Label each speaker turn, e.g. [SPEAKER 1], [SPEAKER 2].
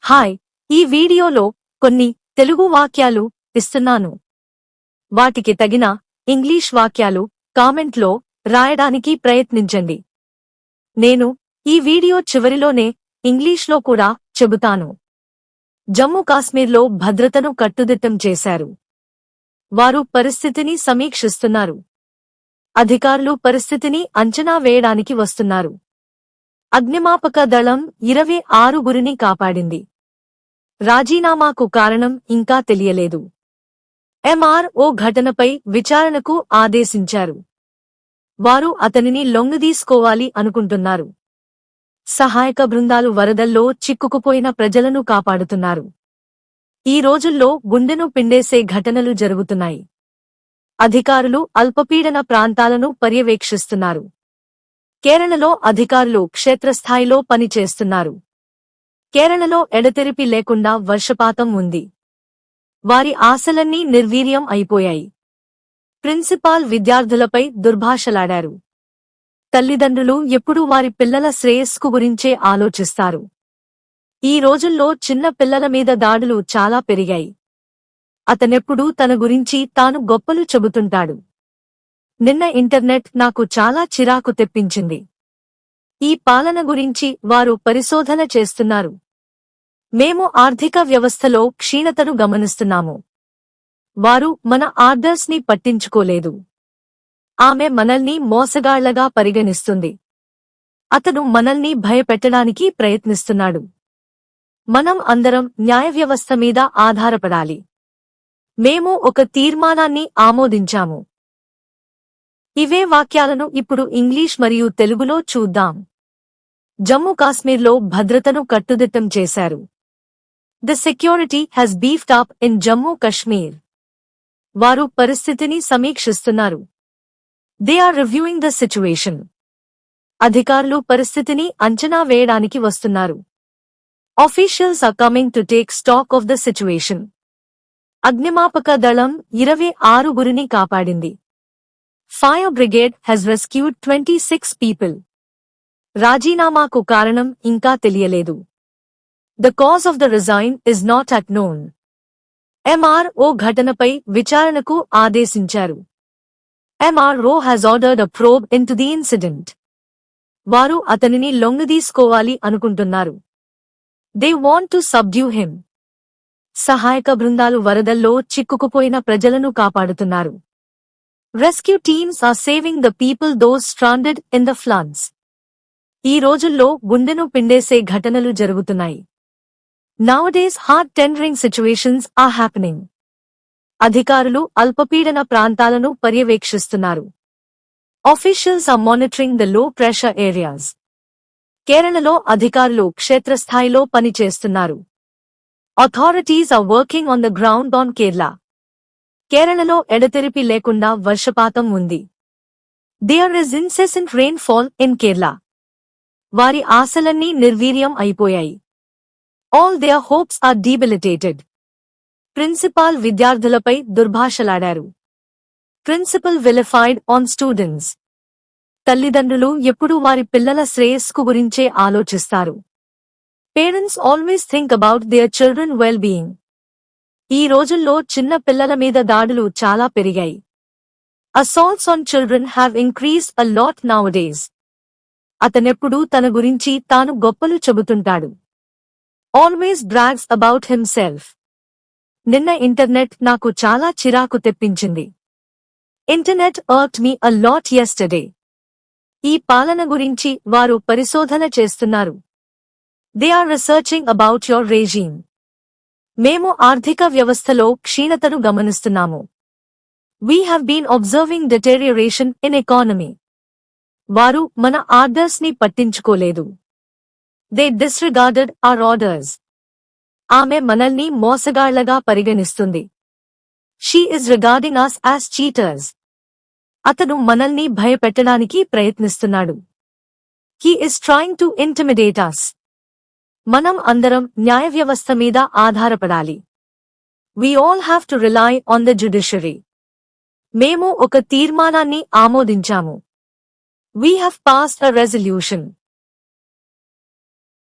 [SPEAKER 1] Hi, ఈ వీడియోలో కొన్ని తెలుగు వాక్యాలు ఇస్తున్నాను. వాటికి తగిన ఇంగ్లీష్ వాక్యాలు కామెంట్లో రాయడానికి ప్రయత్నించండి. నేను ఈ వీడియో చివరిలోనే ఇంగ్లీష్లో కూడా చెబుతాను. జమ్మూ కాశ్మీర్లో భద్రతను కట్టుదిట్టం చేశారు. వారు పరిస్థితిని సమీక్షిస్తున్నారు. అధికారులు పరిస్థితిని అంచనా వేయడానికి వస్తున్నారు. అగ్నిమాపక దళం 26 కాపాడింది. రాజీనామాకు కారణం ఇంకా తెలియలేదు. ఎంఆర్ఓ ఘటనపై విచారణకు ఆదేశించారు. వారు అతనిని లొంగదీసుకోవాలి అనుకుంటున్నారు. సహాయక బృందాలు వరదల్లో చిక్కుకుపోయిన ప్రజలను కాపాడుతున్నారు. ఈ రోజుల్లో గుండెను పిండేసే ఘటనలు జరుగుతున్నాయి. అధికారులు అల్పపీడన ప్రాంతాలను పర్యవేక్షిస్తున్నారు. కేరళలో అధికారులు క్షేత్రస్థాయిలో పనిచేస్తున్నారు. కేరళలో ఎడతెరిపి లేకుండా వర్షపాతం ఉంది. వారి ఆశలన్నీ నిర్వీర్యం అయిపోయాయి. ప్రిన్సిపాల్ విద్యార్థులపై దుర్భాషలాడారు. తల్లిదండ్రులు ఎప్పుడూ వారి పిల్లల శ్రేయస్సు గురించే ఆలోచిస్తారు. ఈ రోజుల్లో చిన్న పిల్లల మీద దాడులు చాలా పెరిగాయి. అతనెప్పుడూ తన గురించి తాను గొప్పలు చెబుతుంటాడు. నిన్న ఇంటర్నెట్ నాకు చాలా చిరాకు తెప్పించింది. ఈ పాలన గురించి వారు పరిశోధన చేస్తున్నారు. మేము ఆర్థిక వ్యవస్థలో క్షీణతను గమనిస్తున్నాము. వారు మన ఆర్డర్స్ ని పట్టించుకోలేదు. ఆమె మనల్ని మోసగాళ్లగా పరిగణిస్తుంది. అతను మనల్ని భయపెట్టడానికి ప్రయత్నిస్తున్నాడు. మనం అందరం న్యాయ వ్యవస్థ మీద ఆధారపడాలి. మేము ఒక తీర్మానాన్ని ఆమోదించాము. ఇవే వాక్యాలను ఇప్పుడు ఇంగ్లీష్ మరియు తెలుగులో చూద్దాం. జమ్మూ కాశ్మీర్లో భద్రతను కట్టుదిట్టం చేశారు. The security has beefed up in Jammu Kashmir. వారు పరిస్థితిని సమీక్షిస్తున్నారు. They are reviewing the situation. అధికారులు పరిస్థితిని అంచనా వేయడానికి వస్తున్నారు. Officials are coming to take stock of the situation. అగ్నిమాపక దళం 26 కాపాడింది. Fire brigade has rescued 26 people. రాజీనామాకు కారణం ఇంకా తెలియలేదు. The cause of the resign is not at known. MRO ఘటనపై విచారణకు ఆదేశించారు. MRO has ordered a probe into the incident. వారు అతనిని లొంగదీసుకోవాలి అనుకుంటున్నారు. They want to subdue him. సహాయక బృందాలు వరదల్లో చిక్కుకుపోయిన ప్రజలను కాపాడుతున్నారు. Rescue teams are saving the people those stranded in the floods. ఈ రోజుల్లో గుండెను పిండేసే ఘటనలు జరుగుతున్నాయి. Nowadays heart-tendering situations are happening. అధికారులు అల్పపీడన ప్రాంతాలను పర్యవేక్షిస్తున్నారు. Officials are monitoring the low pressure areas. కేరళలో అధికారులు క్షేత్రస్థాయిలో పనిచేస్తున్నారు. Authorities are working on the ground on Kerala. కేరళలో ఎడతెరిపి లేకుండా వర్షపాతం ఉంది. There is incessant rainfall in Kerala. వారి ఆశలన్నీ నిర్వీర్యం అయిపోయాయి. All their hopes are debilitated. Principal విద్యార్థులపై దుర్భాషలాడారు. Principal vilified on students. తల్లిదండ్రులు ఎప్పుడూ వారి పిల్లల శ్రేయస్సు గురించే ఆలోచిస్తారు. Parents always think about their children well-being. ఈ రోజుల్లో చిన్న పిల్లల మీద దాడులు చాలా పెరిగాయి. Assaults on children have increased a lot nowadays. అతనెప్పుడూ తన గురించి తాను గొప్పలు చెబుతుంటాడు. Always brags about himself. నిన్న ఇంటర్నెట్ నాకు చాలా చిరాకు తెప్పించింది. Internet irked me a lot yesterday. ఈ పాలన గురించి వారు పరిశోధన చేస్తున్నారు. They are researching about your regime. మేము ఆర్థిక వ్యవస్థలో క్షీణతను గమనిస్తున్నాము. We have been observing deterioration in economy. వారు మన ఆర్డర్స్ ని పట్టించుకోలేదు. They disregarded our orders. ఆమె మనల్ని మోసగాళ్లగా పరిగణిస్తుంది. She is regarding us as cheaters. అతను మనల్ని భయపెట్టడానికి ప్రయత్నిస్తున్నాడు. He is trying to intimidate us. మనం అందరం న్యాయ వ్యవస్థ మీద ఆధారపడాలి. We all have to rely on the judiciary. మేము ఒక తీర్మానాన్ని ఆమోదించాము. We have passed a resolution.